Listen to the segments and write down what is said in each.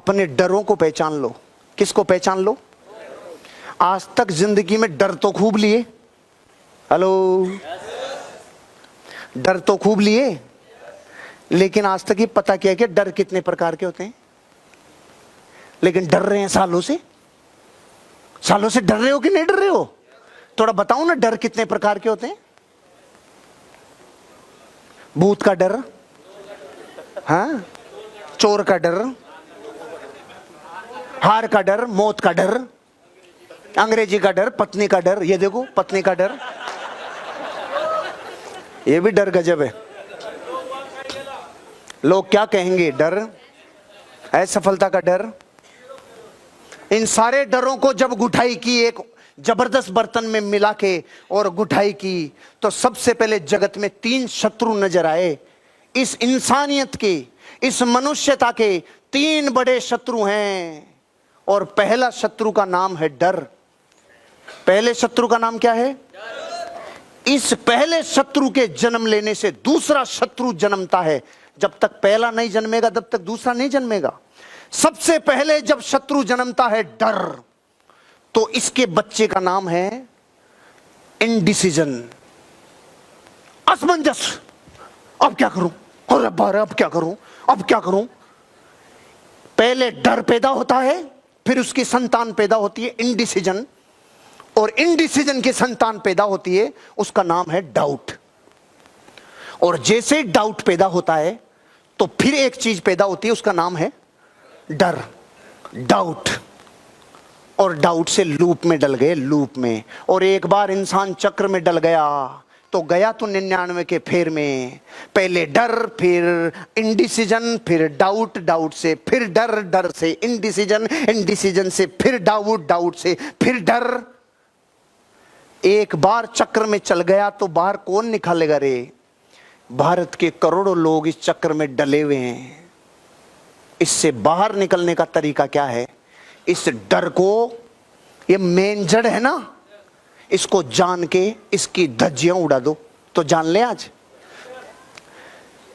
अपने डरों को पहचान लो। किसको पहचान लो? आज तक जिंदगी में डर तो खूब लिए, हेलो, डर तो खूब लिए, लेकिन आज तक ये पता किया कि डर कितने प्रकार के होते हैं। लेकिन डर रहे हैं सालों से। सालों से डर रहे हो कि नहीं डर रहे हो? थोड़ा बताओ ना, डर कितने प्रकार के होते हैं? भूत का डर, हाँ, चोर का डर, हार का डर, मौत का डर, अंग्रेजी का डर, पत्नी का डर। ये देखो, पत्नी का डर, ये भी डर गजब है। लोग क्या कहेंगे डर, असफलता का डर। इन सारे डरों को जब गुठाई की, एक जबरदस्त बर्तन में मिला के और गुठाई की, तो सबसे पहले जगत में 3 शत्रु नजर आए। इस इंसानियत के, इस मनुष्यता के 3 बड़े शत्रु हैं, और पहला शत्रु का नाम है डर। पहले शत्रु का नाम क्या है? इस पहले शत्रु के जन्म लेने से दूसरा शत्रु जन्मता है। जब तक पहला नहीं जन्मेगा तब तक दूसरा नहीं जन्मेगा। सबसे पहले जब शत्रु जन्मता है डर, तो इसके बच्चे का नाम है इनडिसीजन, असमंजस। अब क्या करूं, और अब क्या करूं, अब क्या करूं। पहले डर पैदा होता है, फिर उसकी संतान पैदा होती है इनडिसीजन, और इनडिसीजन की संतान पैदा होती है, उसका नाम है डाउट। और जैसे डाउट पैदा होता है तो फिर एक चीज पैदा होती है, उसका नाम है डर, डाउट। और डाउट से लूप में डल गए, लूप में। और एक बार इंसान चक्र में डल गया तो गया तो 99 के फेर में। पहले डर, फिर इनडिसीजन, फिर डाउट, डाउट से फिर डर, डर से इनडिसीजन, इनडिसीजन से फिर डाउट, डाउट से फिर डर। एक बार चक्र में चल गया तो बाहर कौन निकालेगा रे? भारत के करोड़ों लोग इस चक्र में डले हुए हैं। इससे बाहर निकलने का तरीका क्या है? इस डर को, ये मेन जड़ है ना, इसको जान के इसकी धज्जियां उड़ा दो। तो जान ले, आज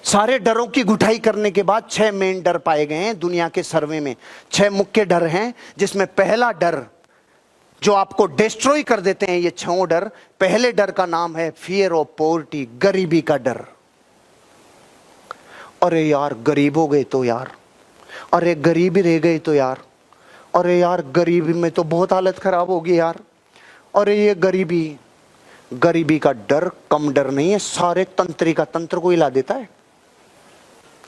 सारे डरों की गुठाई करने के बाद 6 मेन डर पाए गए हैं दुनिया के सर्वे में। 6 मुख्य डर हैं, जिसमें पहला डर जो आपको डिस्ट्रॉय कर देते हैं, ये 6 डर। पहले डर का नाम है फियर ऑफ पॉवर्टी, गरीबी का डर। अरे यार गरीब हो गए तो यार, अरे गरीब ही रह गए तो यार, अरे यार गरीबी में तो बहुत हालत खराब होगी यार, अरे ये गरीबी। गरीबी का डर कम डर नहीं है, सारे तंत्री का तंत्र को हिला देता है।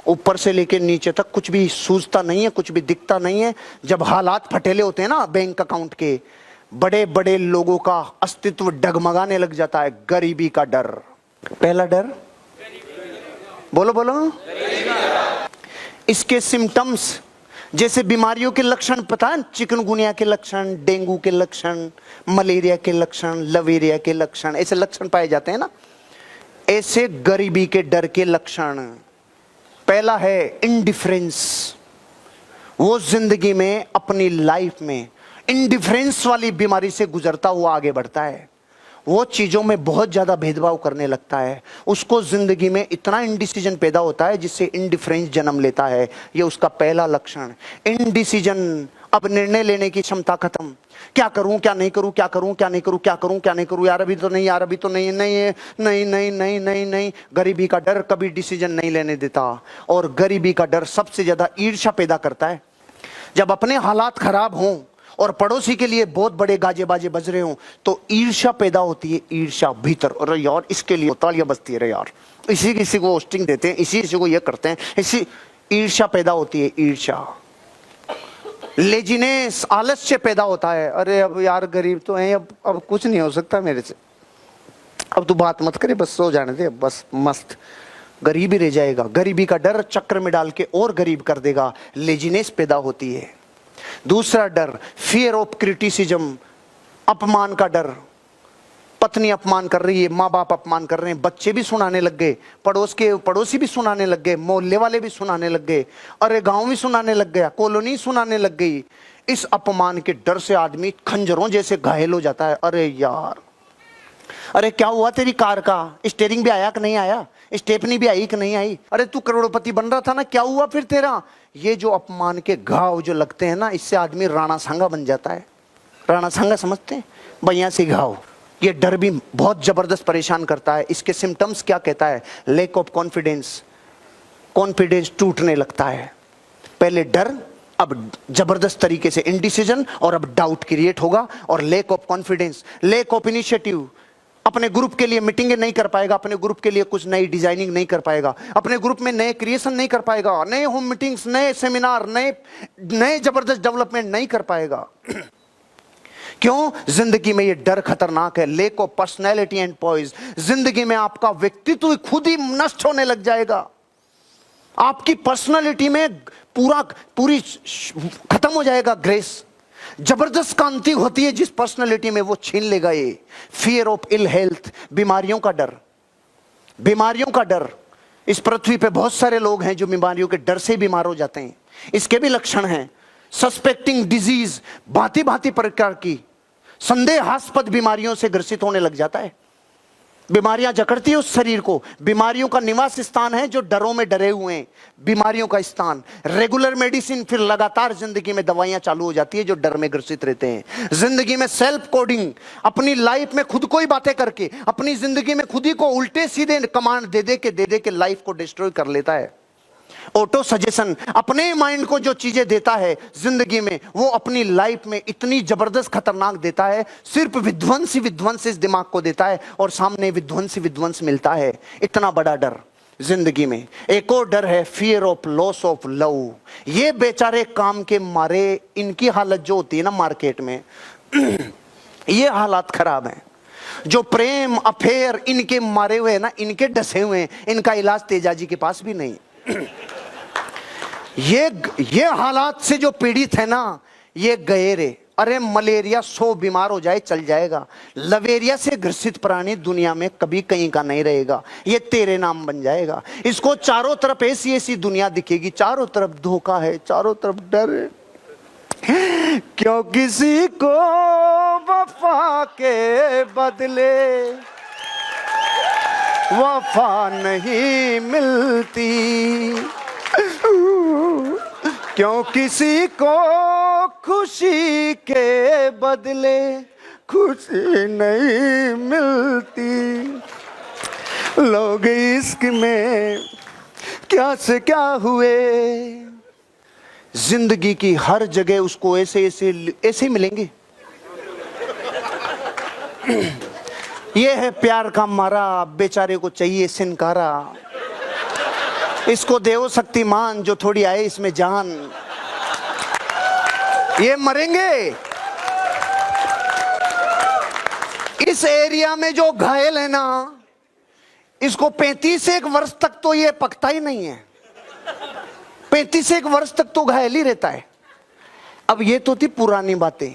ऊपर से लेके नीचे तक कुछ भी सूझता नहीं है, कुछ भी दिखता नहीं है। जब हालात फटेले होते हैं ना बैंक अकाउंट के, बड़े बड़े लोगों का अस्तित्व डगमगाने लग जाता है। गरीबी का डर, पहला डर, बोलो बोलो। इसके सिम्टम्स, जैसे बीमारियों के लक्षण पता है, चिकनगुनिया के लक्षण, डेंगू के लक्षण, मलेरिया के लक्षण, लवेरिया के लक्षण, ऐसे लक्षण पाए जाते हैं ना। ऐसे गरीबी के डर के लक्षण, पहला है इंडिफरेंस। वो जिंदगी में, अपनी लाइफ में इंडिफरेंस वाली बीमारी से गुजरता हुआ आगे बढ़ता है। वो चीजों में बहुत ज्यादा भेदभाव करने लगता है। उसको जिंदगी में इतना इंडिसीजन पैदा होता है जिससे इंडिफरेंस जन्म लेता है। ये उसका पहला लक्षण, इंडिसीजन। अब निर्णय लेने की क्षमता खत्म। क्या करूं, क्या नहीं करूं, क्या करूं, क्या नहीं करूं, क्या करूं, क्या नहीं करूं, यार अभी तो नहीं, यार अभी तो नहीं, नहीं नहीं नहीं नहीं नहीं नहीं। गरीबी का डर कभी डिसीजन नहीं लेने देता। और गरीबी का डर सबसे ज्यादा ईर्ष्या पैदा करता है। जब अपने हालात खराब हों और पड़ोसी के लिए बहुत बड़े गाजे बाजे बज रहे हों, तो ईर्ष्या पैदा होती है, ईर्ष्या भीतर। अरे यार इसके लिए तालियां बजती है, अरे यार इसी किसी को होस्टिंग देते हैं, इसी किसी को ये करते हैं, इसी ईर्ष्या पैदा होती है, ईर्ष्या। लेजीनेस, आलस्य पैदा होता है। अरे अब यार गरीब तो है, अब कुछ नहीं हो सकता मेरे से, अब तू बात मत करे, बस सो जाने दे, बस मस्त। गरीब ही रह जाएगा। गरीबी का डर चक्र में डाल के और गरीब कर देगा। लेजीनेस पैदा होती है। दूसरा डर, फियर ऑफ क्रिटिसिज्म, अपमान का डर। पत्नी अपमान कर रही है, माँ बाप अपमान कर रहे हैं, बच्चे भी सुनाने लग गए, पड़ोसी भी सुनाने लग गए, मोहल्ले वाले भी सुनाने लग गए, अरे गांव भी सुनाने लग गया, कॉलोनी सुनाने लग गई। इस अपमान के डर से आदमी खंजरों जैसे घायल हो जाता है। अरे यार अरे क्या हुआ तेरी कार का, स्टीयरिंग भी आया कि नहीं आया, स्टेपनी भी आई कि नहीं आई, अरे तू करोड़पति बन रहा था ना, क्या हुआ फिर तेरा। ये जो अपमान के घाव जो लगते हैं ना, इससे आदमी राणा सांगा बन जाता है। राणा सांगा समझते हैं, भैया से घाव। ये डर भी बहुत जबरदस्त परेशान करता है। इसके सिम्टम्स क्या कहता है, लैक ऑफ कॉन्फिडेंस, कॉन्फिडेंस टूटने लगता है। पहले डर, अब जबरदस्त तरीके से इनडिसीजन, और अब डाउट क्रिएट होगा, और lack of confidence, lack of initiative. अपने ग्रुप के लिए मीटिंगें नहीं कर पाएगा, अपने ग्रुप के लिए कुछ नई डिजाइनिंग नहीं कर पाएगा, अपने ग्रुप में नए क्रिएशन नहीं कर पाएगा, नए होम मीटिंग्स, नए सेमिनार, नए जबरदस्त डेवलपमेंट नहीं कर पाएगा। क्यों? जिंदगी में ये डर खतरनाक है, lack of personality and poise. जिंदगी में आपका व्यक्तित्व खुद ही नष्ट होने लग जाएगा, आपकी पर्सनैलिटी में पूरी खत्म हो जाएगा ग्रेस। जबरदस्त कांति होती है जिस पर्सनैलिटी में, वो छीन लेगा ये। फियर ऑफ इल हेल्थ, बीमारियों का डर, बीमारियों का डर। इस पृथ्वी पे बहुत सारे लोग हैं जो बीमारियों के डर से बीमार हो जाते हैं। इसके भी लक्षण हैं, सस्पेक्टिंग डिजीज, भांति भांति प्रकार की संदेहास्पद बीमारियों से ग्रसित होने लग जाता है। बीमारियां जकड़ती है उस शरीर को। बीमारियों का निवास स्थान है जो डरों में डरे हुए हैं, बीमारियों का स्थान। रेगुलर मेडिसिन, फिर लगातार जिंदगी में दवाइयां चालू हो जाती है जो डर में ग्रसित रहते हैं। जिंदगी में सेल्फ कोडिंग, अपनी लाइफ में खुद को ही बातें करके, अपनी जिंदगी में खुद ही को उल्टे सीधे कमांड दे दे के लाइफ को डिस्ट्रॉय कर लेता है। ऑटो सजेशन, अपने माइंड को जो चीजें देता है जिंदगी में, वो अपनी लाइफ में इतनी जबरदस्त खतरनाक देता है। सिर्फ विध्वंस ही विध्वंस इस दिमाग को देता है, और सामने विध्वंस ही विध्वंस मिलता है। इतना बड़ा डर जिंदगी में। एक और डर है, fear of loss of love. ये बेचारे काम के मारे, इनकी हालत जो होती है ना मार्केट में, ये हालात खराब है। जो प्रेम अफेयर इनके मारे हुए हैं ना, इनके डसे हुए हैं, इनका इलाज तेजाजी के पास भी नहीं। ये हालात से जो पीड़ित है ना, ये गए रे। अरे मलेरिया 100 बीमार हो जाए चल जाएगा, लवेरिया से ग्रसित प्राणी दुनिया में कभी कहीं का नहीं रहेगा। ये तेरे नाम बन जाएगा। इसको चारों तरफ ऐसी ऐसी दुनिया दिखेगी, चारों तरफ धोखा है, चारों तरफ डर है। क्यों किसी को वफा के बदले वफा नहीं मिलती, क्यों किसी को खुशी के बदले खुशी नहीं मिलती। लोग इश्क में क्या से क्या हुए, जिंदगी की हर जगह उसको ऐसे ऐसे ऐसे मिलेंगे। ये है प्यार का मारा, बेचारे को चाहिए सिनकारा। इसको देव शक्तिमान जो थोड़ी आए इसमें जान। ये मरेंगे। इस एरिया में जो घायल है ना, इसको 35 वर्ष तक तो ये पकता ही नहीं है। 35 वर्ष तक तो घायल ही रहता है। अब ये तो थी पुरानी बातें।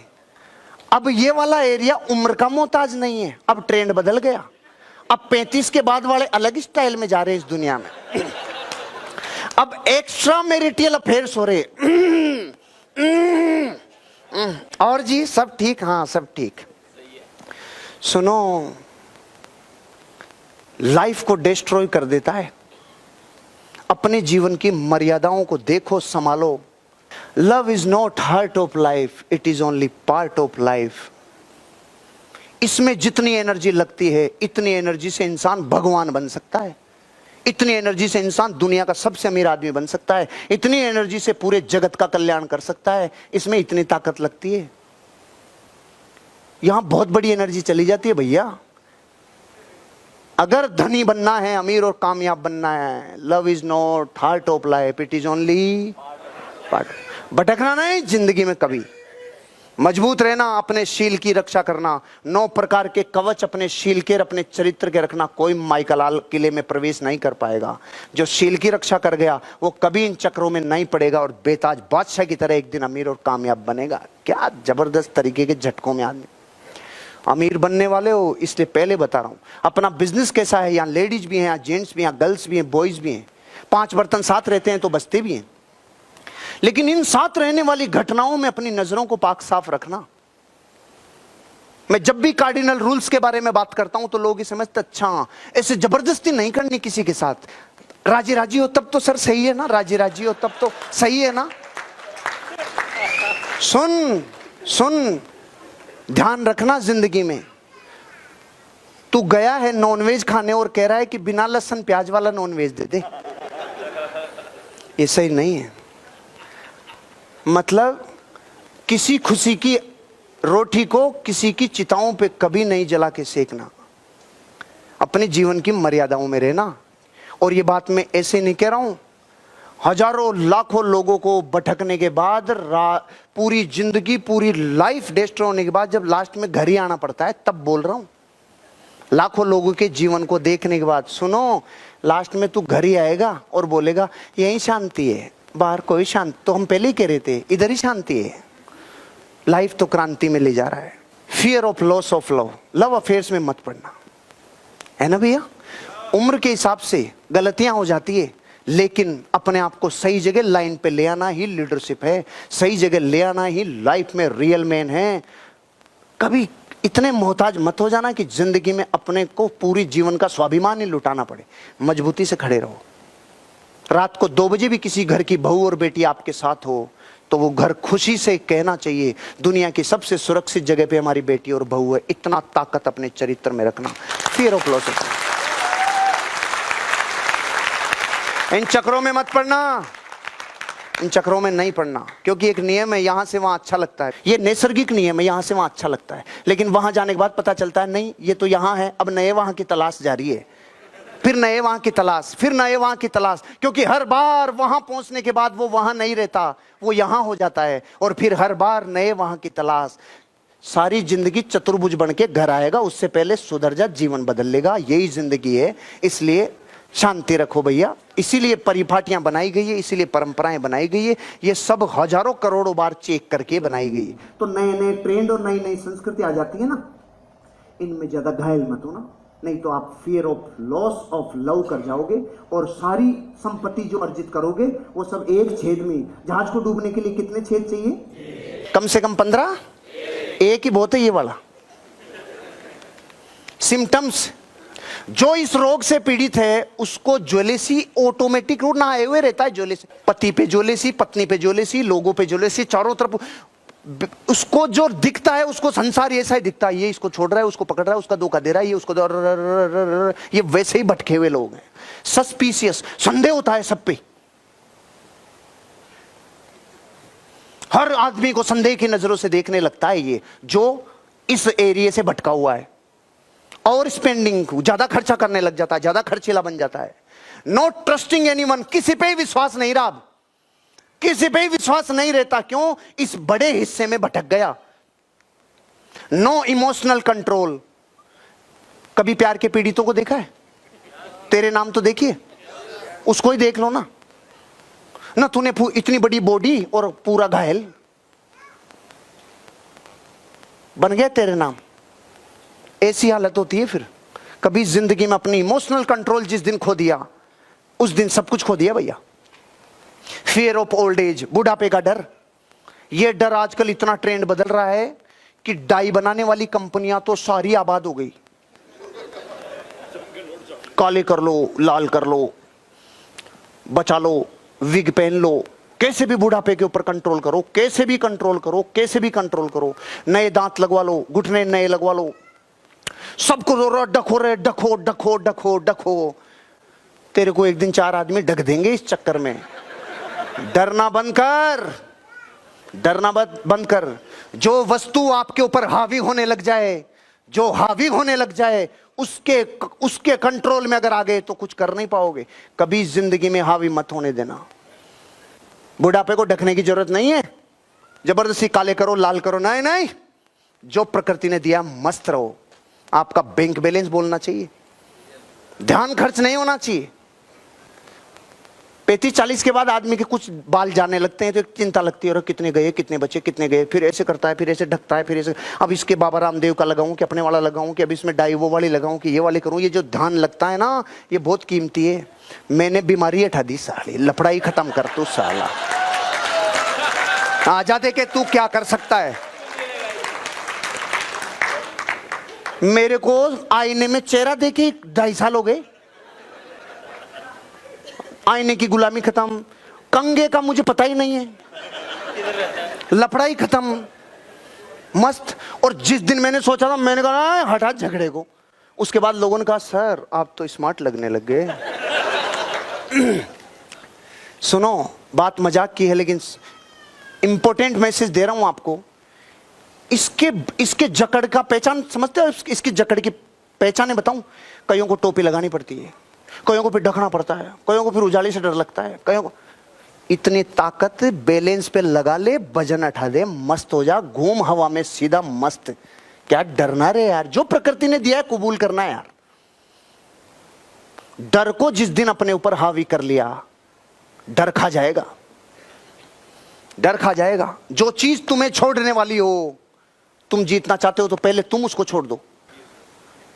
अब ये वाला एरिया उम्र का मोहताज नहीं है, अब ट्रेंड बदल गया। अब 35 के बाद वाले अलग स्टाइल में जा रहे हैं इस दुनिया में। अब एक्स्ट्रा मैरिटल अफेयर्स हो रहे। और जी सब ठीक? हाँ सब ठीक। सुनो, लाइफ को डिस्ट्रॉय कर देता है। अपने जीवन की मर्यादाओं को देखो, संभालो। Love is not heart of life, it is only part of life. इसमें जितनी एनर्जी लगती है, इतनी एनर्जी से इंसान भगवान बन सकता है। इतनी एनर्जी से इंसान दुनिया का सबसे अमीर आदमी बन सकता है। इतनी एनर्जी से पूरे जगत का कल्याण कर सकता है। इसमें इतनी ताकत लगती है। यहां बहुत बड़ी एनर्जी चली जाती है भैया। अगर धनी बनना है, अमीर और कामयाब बनना है, love is not heart of life, it is only part. भटकना नहीं जिंदगी में कभी। मजबूत रहना, अपने शील की रक्षा करना। 9 प्रकार के कवच अपने शील के, अपने चरित्र के रखना। कोई माइकलाल किले में प्रवेश नहीं कर पाएगा। जो शील की रक्षा कर गया वो कभी इन चक्रों में नहीं पड़ेगा और बेताज बादशाह की तरह एक दिन अमीर और कामयाब बनेगा। क्या जबरदस्त तरीके के झटकों में आदमी अमीर बनने वाले हो। इसलिए पहले बता रहा हूं, अपना बिजनेस कैसा है। यहाँ लेडीज भी हैं, यहाँ जेंट्स भी हैं, यहाँ गर्ल्स भी हैं, बॉयज भी हैं। 5 बर्तन साथ रहते हैं तो बचते भी हैं। लेकिन इन साथ रहने वाली घटनाओं में अपनी नजरों को पाक साफ रखना। मैं जब भी कार्डिनल रूल्स के बारे में बात करता हूं तो लोग ये समझते अच्छा ऐसे जबरदस्ती नहीं करनी किसी के साथ। राजी राजी हो तब तो सर सही है ना, राजी राजी हो तब तो सही है ना। सुन सुन, ध्यान रखना जिंदगी में, तू गया है नॉनवेज खाने और कह रहा है कि बिना लहसुन प्याज वाला नॉनवेज दे दे, ये सही नहीं है। मतलब किसी खुशी की रोटी को किसी की चिताओं पे कभी नहीं जला के सेकना, अपने जीवन की मर्यादाओं में रहना। और ये बात मैं ऐसे नहीं कह रहा हूं, हजारों लाखों लोगों को भटकने के बाद, पूरी जिंदगी पूरी लाइफ डिस्ट्रॉय होने के बाद जब लास्ट में घर ही आना पड़ता है तब बोल रहा हूं। लाखों लोगों के जीवन को देखने के बाद सुनो, लास्ट में तू घर ही आएगा और बोलेगा यही शांति है, बाहर कोई शांति, तो हम पहले ही कह रहे थे इधर ही शांति है। लाइफ तो क्रांति में ले जा रहा है। Fear of loss of love, love affairs में मत पड़ना, है ना भैया। उम्र के हिसाब से गलतियां हो जाती है, लेकिन अपने आप को सही जगह लाइन पे ले आना ही लीडरशिप है, सही जगह ले आना ही लाइफ में रियल मैन है। कभी इतने मोहताज मत हो जाना कि जिंदगी में अपने को पूरी जीवन का स्वाभिमान ही लुटाना पड़े। मजबूती से खड़े रहो। रात को 2 बजे भी किसी घर की बहू और बेटी आपके साथ हो तो वो घर खुशी से कहना चाहिए दुनिया की सबसे सुरक्षित जगह पे हमारी बेटी और बहू है। इतना ताकत अपने चरित्र में रखना। फियर ऑफ लॉस, इन चक्रों में मत पड़ना, इन चक्रों में नहीं पड़ना, क्योंकि एक नियम है, यहां से वहां अच्छा लगता है, ये नैसर्गिक नियम है, यहां से वहां अच्छा लगता है, लेकिन वहां जाने के बाद पता चलता है नहीं ये तो यहां है, अब नए वहां की तलाश जारी है, फिर नए वहां की तलाश, फिर नए वहां की तलाश, क्योंकि हर बार वहां पहुंचने के बाद वो वहां नहीं रहता, वो यहां हो जाता है, और फिर हर बार नए वहां की तलाश। सारी जिंदगी चतुर्भुज बन के घर आएगा, उससे पहले सुधर जा, जीवन बदल लेगा, यही जिंदगी है। इसलिए शांति रखो भैया, इसीलिए परिपाटियां बनाई गई है, इसीलिए परंपराएं बनाई गई है, ये सब हजारों करोड़ों बार चेक करके बनाई गई है। तो नए नए ट्रेंड और नई नई संस्कृति आ जाती है ना, इनमें ज्यादा घायल मत हो ना, नहीं तो आप fear of loss of love कर जाओगे और सारी संपत्ति जो अर्जित करोगे वो सब एक छेद में। जहाज को डूबने के लिए कितने छेद चाहिए? कम से कम 15। एक ही बहुत है ये वाला। सिम्टम्स, जो इस रोग से पीड़ित है उसको ज्वेलेसी ऑटोमेटिक रूप ना आए हुए रहता है। ज्वेलेसी, पति पे ज्वेलेसी, पत्नी पे ज्वेलेसी, लोगों पे ज्वेलेसी, चारों तरफ उसको जो दिखता है उसको संसार ऐसा ही दिखता है, ये इसको छोड़ रहा है, उसको पकड़ रहा है, उसका धोखा दे रहा है, ये उसको ये वैसे ही भटके हुए लोग हैं। सस्पिशियस, संदेह होता है सब पे, हर आदमी को संदेह की नजरों से देखने लगता है ये जो इस एरिया से भटका हुआ है, और स्पेंडिंग ज्यादा खर्चा करने लग जाता है, ज्यादा खर्चीला बन जाता है। नॉट ट्रस्टिंग एनीवन, किसी पे ही विश्वास नहीं रहा, किसी पे ही विश्वास नहीं रहता। क्यों? इस बड़े हिस्से में भटक गया। No emotional control. कभी प्यार के पीड़ितों को देखा है? तेरे नाम तो देखिए, उसको ही देख लो ना, ना तूने इतनी बड़ी बॉडी और पूरा घायल, बन गया तेरे नाम। ऐसी हालत होती है फिर। कभी जिंदगी में अपनी इमोशनल कंट्रोल जिस दिन खो दिया उस दिन सब कुछ खो दिया भैया। फियर ऑफ ओल्ड एज, बुढ़ापे का डर। यह डर आजकल इतना ट्रेंड बदल रहा है कि डाई बनाने वाली कंपनियां तो सारी आबाद हो गई। काले कर लो, लाल कर लो, बचा लो, विग पहन लो, कैसे भी बुढ़ापे के ऊपर कंट्रोल करो, कैसे भी कंट्रोल करो, कैसे भी कंट्रोल करो। नए दांत लगवा लो, घुटने नए लगवा लो, सबको डखो रे, डखो डखो डखो डखो। तेरे को एक दिन 4 आदमी ढक देंगे इस चक्कर में। डरना बंद कर, डरना बंद कर। जो वस्तु आपके ऊपर हावी होने लग जाए, जो हावी होने लग जाए, उसके कंट्रोल में अगर आ गए तो कुछ कर नहीं पाओगे। कभी जिंदगी में हावी मत होने देना। बुढ़ापे को ढकने की जरूरत नहीं है, जबरदस्ती काले करो, लाल करो, नहीं नहीं। जो प्रकृति ने दिया मस्त रहो। आपका बैंक बैलेंस बोलना चाहिए, ध्यान खर्च नहीं होना चाहिए। 35-40 के बाद आदमी के कुछ बाल जाने लगते हैं तो एक चिंता लगती है, और कितने गए, कितने बचे, कितने गए। फिर ऐसे करता है, फिर ऐसे ढकता है, फिर ऐसे, अब इसके बाबा रामदेव का लगाऊं कि अपने वाला लगाऊं, कि अब इसमें डाई वो वाली लगाऊं कि ये वाली करूं। ये जो ध्यान लगता है ना, ये बहुत कीमती है। मैंने बीमारी हटा दी साली, लफड़ाई खत्म कर तू साला, आजा दे के तू क्या कर सकता है। मेरे को आईने में चेहरा देखे 2.5 साल हो गए। आईने की गुलामी खत्म, कंगे का मुझे पता ही नहीं है, लफड़ा ही खत्म, मस्त। और जिस दिन मैंने सोचा था, मैंने कहा हटा झगड़े को, उसके बाद लोगों ने कहा सर आप तो स्मार्ट लगने लग गए। सुनो, बात मजाक की है लेकिन इंपॉर्टेंट मैसेज दे रहा हूं आपको। इसके जकड़ का पहचान समझते हो? इसकी जकड़ की पहचान बताऊं? कईयों को टोपी लगानी पड़ती है, कईयों को फिर ढकना पड़ता है, कईयों को फिर उजाले से डर लगता है, कईयों को। इतनी ताकत बैलेंस पे लगा ले, वजन उठा दे, मस्त हो जा, घूम हवा में सीधा मस्त। क्या डरना रे यार, जो प्रकृति ने दिया है कबूल करना है यार। डर को जिस दिन अपने ऊपर हावी कर लिया, डर खा जाएगा, डर खा जाएगा। जो चीज तुम्हें छोड़ने वाली हो, तुम जीतना चाहते हो तो पहले तुम उसको छोड़ दो।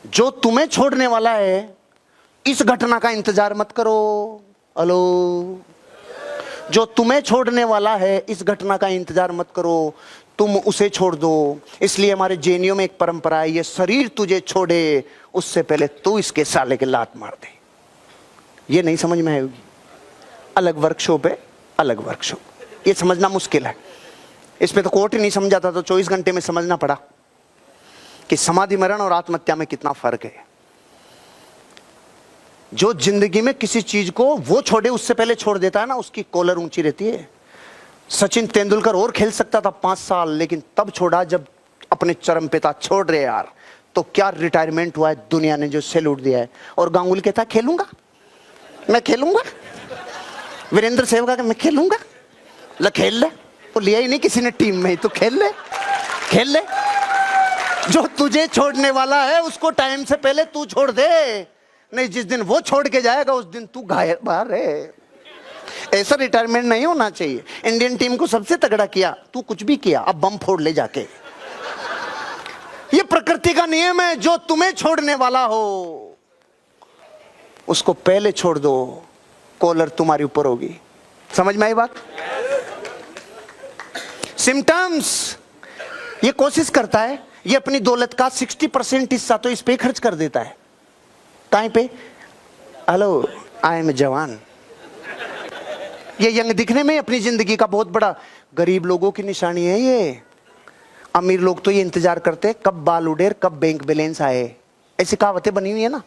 जो तुम्हें छोड़ने वाला है, इस घटना का इंतजार मत करो। हेलो, जो तुम्हें छोड़ने वाला है, इस घटना का इंतजार मत करो, तुम उसे छोड़ दो। इसलिए हमारे जेएनयू में एक परंपरा है, ये शरीर तुझे छोड़े उससे पहले तू इसके साले के लात मार दे। ये नहीं समझ में आएगी। अलग वर्कशॉप है, अलग वर्कशॉप, ये समझना मुश्किल है। इस पे तो कोर्ट ही नहीं समझाता, तो 24 घंटे में समझना पड़ा कि समाधि मरण और आत्महत्या में कितना फर्क है। जो जिंदगी में किसी चीज को वो छोड़े उससे पहले छोड़ देता है ना, उसकी कॉलर ऊंची रहती है। सचिन तेंदुलकर और खेल सकता था 5 साल, लेकिन तब छोड़ा जब अपने चरम पिता छोड़ रहे यार। तो क्या रिटायरमेंट हुआ है, दुनिया ने जो सैल्यूट दिया है। और गांगुली कहता खेलूंगा, मैं खेलूंगा। वीरेंद्र सहवाग का मैं खेलूंगा, ल खेल ले। तो लिया ही नहीं किसी ने टीम में, तो खेल ले, खेल ले। जो तुझे छोड़ने वाला है उसको टाइम से पहले तू छोड़ दे, नहीं जिस दिन वो छोड़ के जाएगा उस दिन तू घायल बाहर है। ऐसा रिटायरमेंट नहीं होना चाहिए। इंडियन टीम को सबसे तगड़ा किया, तू कुछ भी किया, अब बम फोड़ ले जाके। ये प्रकृति का नियम है। जो तुम्हें छोड़ने वाला हो उसको पहले छोड़ दो, कॉलर तुम्हारे ऊपर होगी। समझ में आई बात? सिम्टम्स, ये कोशिश करता है, ये अपनी दौलत का 60% हिस्सा तो इस पे खर्च कर देता है। कहीं पे? हेलो, आई एम जवान। ये यंग दिखने में अपनी जिंदगी का बहुत बड़ा, गरीब लोगों की निशानी है ये। अमीर लोग तो ये इंतजार करते हैं कब बाल उड़े, कब बैंक बैलेंस आए, ऐसी कहावतें बनी हुई है ना।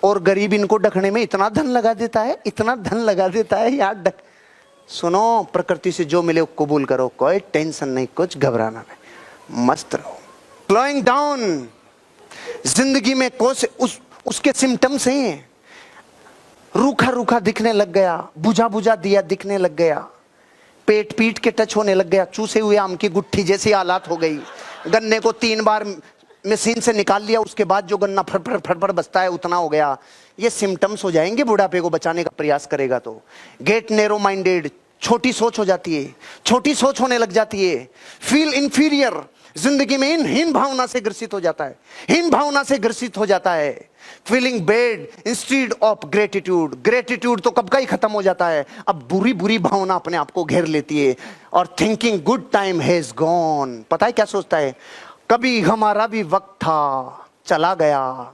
और गरीब इनको ढकने में इतना धन लगा देता है, इतना धन लगा देता है यार। सुनो, प्रकृति से जो मिले वो कबूल करो, कोई टेंशन नहीं, कुछ घबराना नहीं, मस्त रहो। स्लोइंग डाउन, जिंदगी में उसके सिम्टम्स हैं। रूखा रूखा दिखने लग गया, बुझा बुझा दिया दिखने लग गया, पेट पीट के टच होने लग गया, चूसे हुए आम की गुट्ठी जैसी हालात हो गई। गन्ने को 3 बार मशीन से निकाल लिया, उसके बाद जो गन्ना फड़फड़ फड़फड़ बचता है उतना हो गया। ये सिम्टम्स हो जाएंगे बुढ़ापे को बचाने का प्रयास करेगा तो। गेट नैरो माइंडेड, छोटी सोच हो जाती है, छोटी सोच होने लग जाती है। फील इंफीरियर, जिंदगी में हीन भावना से ग्रसित हो जाता है, हीन भावना से ग्रसित हो जाता है। Feeling bad instead of gratitude, gratitude तो कब का ही खत्म हो जाता है, अब बुरी बुरी भावना अपने आप को घेर लेती है। और thinking good time has gone, पता है क्या सोचता है, कभी हमारा भी वक्त था, चला गया।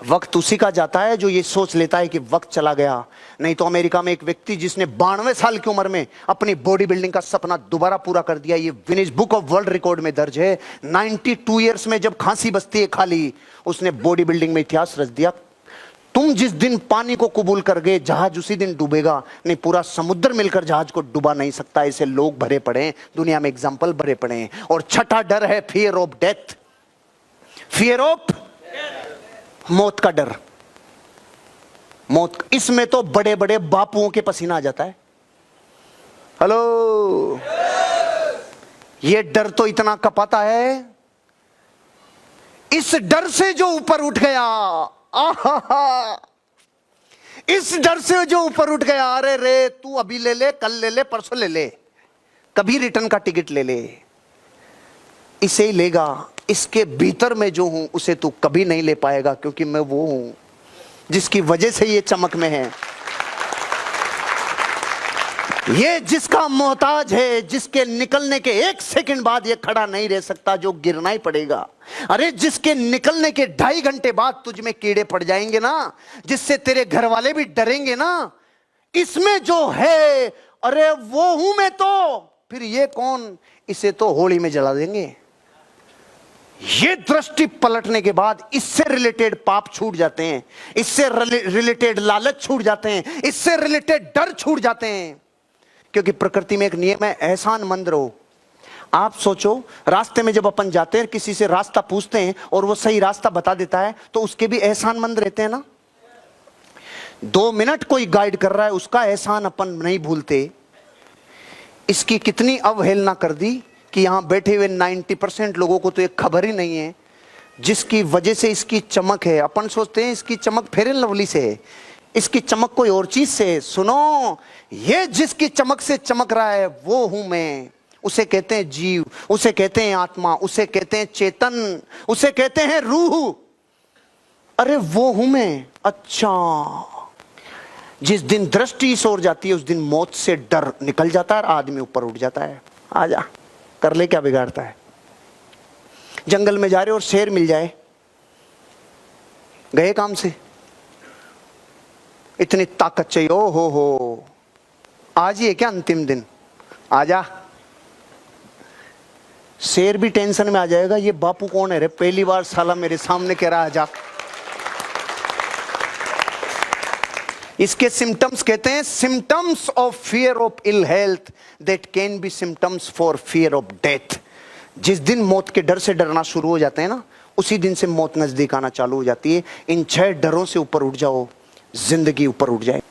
वक्त उसी का जाता है जो ये सोच लेता है कि वक्त चला गया। नहीं तो अमेरिका में एक व्यक्ति जिसने 92 साल की उम्र में अपनी बॉडी बिल्डिंग का सपना दोबारा पूरा कर दिया, ये Guinness book of world record में दर्ज है। 92 ईयर्स में जब खांसी बसती है खाली, उसने बॉडी बिल्डिंग में इतिहास रच दिया। तुम जिस दिन पानी को कबूल कर गए, जहाज उसी दिन डूबेगा। नहीं, पूरा समुद्र मिलकर जहाज को डुबा नहीं सकता। ऐसे लोग भरे पड़े हैं दुनिया में, एग्जाम्पल भरे पड़े हैं। और छठा डर है fear of death, fear of मौत का डर। मौत, इसमें तो बड़े बड़े बापुओं के पसीना आ जाता है। हेलो, ये डर तो इतना कपाता है, इस डर से जो ऊपर उठ गया, आहा, इस डर से जो ऊपर उठ गया, अरे रे तू अभी ले ले, कल ले ले, परसों ले ले, कभी रिटर्न का टिकट ले ले, इसे ही लेगा। इसके भीतर में जो हूं उसे तू कभी नहीं ले पाएगा, क्योंकि मैं वो हूं जिसकी वजह से ये चमक में है। ये जिसका मोहताज है, जिसके निकलने के 1 सेकंड बाद ये खड़ा नहीं रह सकता, जो गिरना ही पड़ेगा। अरे जिसके निकलने के 2.5 घंटे बाद तुझ में कीड़े पड़ जाएंगे ना, जिससे तेरे घर वाले भी डरेंगे ना, इसमें जो है, अरे वो हूं मैं तो, फिर ये कौन, इसे तो होली में जला देंगे। ये दृष्टि पलटने के बाद इससे रिलेटेड पाप छूट जाते हैं, इससे रिलेटेड लालच छूट जाते हैं, इससे रिलेटेड डर छूट जाते हैं। क्योंकि प्रकृति में एक नियम है, एहसान मंद रहो। आप सोचो, रास्ते में जब अपन जाते हैं, किसी से रास्ता पूछते हैं और वो सही रास्ता बता देता है, तो उसके भी एहसान मंद रहते हैं ना। 2 मिनट कोई गाइड कर रहा है, उसका एहसान अपन नहीं भूलते। इसकी कितनी अवहेलना कर दी कि यहां बैठे हुए 90% लोगों को तो एक खबर ही नहीं है, जिसकी वजह से इसकी चमक है। अपन सोचते हैं इसकी चमक फेयर एंड लवली से है, इसकी चमक कोई और चीज से है। सुनो, ये जिसकी चमक से चमक रहा है वो हूं मैं। उसे कहते हैं जीव, उसे कहते हैं आत्मा, उसे कहते हैं चेतन, उसे कहते हैं रूह। अरे वो हूं मैं। अच्छा, जिस दिन दृष्टि इस ओर जाती है, उस दिन मौत से डर निकल जाता है और आदमी ऊपर उठ जाता है। आजा, कर ले, क्या बिगाड़ता है। जंगल में जा रहे और शेर मिल जाए, गए काम से। इतनी ताकत चाहिए, ओ हो, आज ही है क्या अंतिम दिन, आजा। शेर भी टेंशन में आ जाएगा, ये बापू कौन है रे, पहली बार साला मेरे सामने कह रहा आजा। इसके सिम्टम्स कहते हैं, symptoms of fear of ill health that can be symptoms for fear of death. जिस दिन मौत के डर से डरना शुरू हो जाते हैं ना, उसी दिन से मौत नजदीक आना चालू हो जाती है। इन 6 डरों से ऊपर उठ जाओ, जिंदगी ऊपर उठ जाए।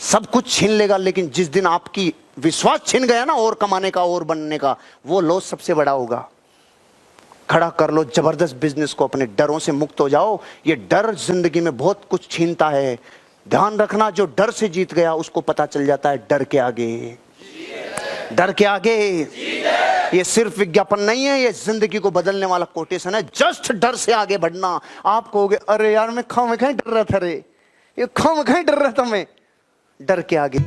सब कुछ छीन लेगा, लेकिन जिस दिन आपकी विश्वास छीन गया ना और कमाने का और बनने का, वो लॉस सबसे बड़ा होगा। खड़ा कर लो जबरदस्त बिजनेस को, अपने डरों से मुक्त हो जाओ। ये डर जिंदगी में बहुत कुछ छीनता है। ध्यान रखना, जो डर से जीत गया उसको पता चल जाता है डर के आगे, डर के आगे। ये सिर्फ विज्ञापन नहीं है, ये जिंदगी को बदलने वाला कोटेशन है। जस्ट डर से आगे बढ़ना। आप कहोगे, अरे यार मैं खाम खाई डर रहा था रे, ये खाम खाई डर रहा था मैं। डर के आगे